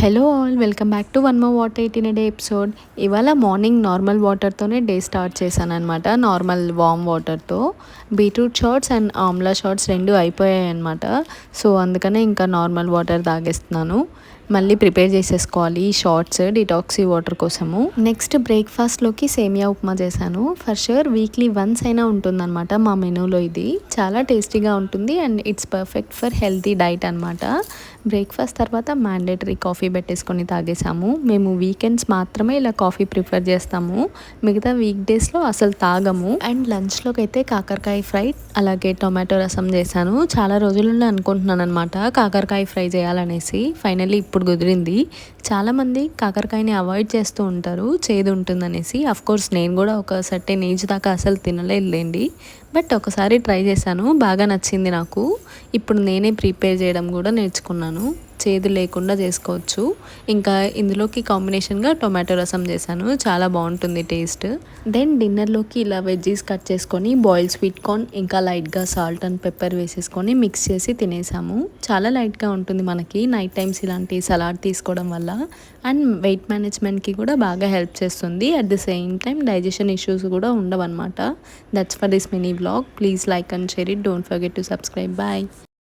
Hello all, welcome back to one more what eight in a day episode. ఇవాళ morning normal వాటర్తోనే day start చేశాను అనమాట. Normal warm వాటర్తో beetroot shots and amla shots రెండు అయిపోయాయి అనమాట. సో అందుకనే ఇంకా నార్మల్ వాటర్ తాగేస్తున్నాను. మళ్ళీ ప్రిపేర్ చేసేసుకోవాలి ఈ షార్ట్స్ డిటాక్సీ వాటర్ కోసము. నెక్స్ట్ బ్రేక్ఫాస్ట్లోకి సేమియా ఉప్మా చేశాను. ఫర్ షూర్ వీక్లీ వన్స్ అయినా ఉంటుందన్నమాట మా మెనూలో. ఇది చాలా టేస్టీగా ఉంటుంది and it's perfect for healthy diet అనమాట. బ్రేక్ఫాస్ట్ తర్వాత మ్యాండేటరీ కాఫీ పెట్టేసుకొని తాగేసాము. మేము వీకెండ్స్ మాత్రమే ఇలా కాఫీ ప్రిఫర్ చేస్తాము, మిగతా వీక్ డేస్లో అసలు తాగము. అండ్ లంచ్లోకి అయితే కాకరకాయ ఫ్రై అలాగే టొమాటో రసం చేశాను. చాలా రోజుల నుండి అనుకుంటున్నాను అనమాట కాకరకాయ ఫ్రై చేయాలనేసి. ఫైనల్లీ ఇప్పుడు కుదిరింది. చాలామంది కాకరకాయని అవాయిడ్ చేస్తూ ఉంటారు, చేదు ఉంటుందనేసి. అఫ్కోర్స్ నేను కూడా ఒక సర్టెన్ ఏజ్ దాకా అసలు తినలేదులేండి, బట్ ఒకసారి ట్రై చేశాను, బాగా నచ్చింది నాకు. ఇప్పుడు నేనే ప్రిపేర్ చేయడం కూడా నేర్చుకున్నాను, చేదు లేకుండా చేసుకోవచ్చు. ఇంకా ఇందులోకి కాంబినేషన్గా టొమాటో రసం చేశాను, చాలా బాగుంటుంది టేస్ట్. దెన్ డిన్నర్లోకి ఇలా వెజ్జీస్ కట్ చేసుకొని బాయిల్ స్వీట్ కార్న్ ఇంకా లైట్గా సాల్ట్ అండ్ పెప్పర్ వేసేసుకొని మిక్స్ చేసి తినేసాము. చాలా లైట్గా ఉంటుంది మనకి నైట్ టైమ్స్ ఇలాంటి సలాడ్ తీసుకోవడం వల్ల. అండ్ వెయిట్ మేనేజ్మెంట్కి కూడా బాగా హెల్ప్ చేస్తుంది. At the same time digestion issues కూడా ఉండవు అనమాట. That's for this mini vlog. Please like and share it. Don't forget to subscribe. Bye.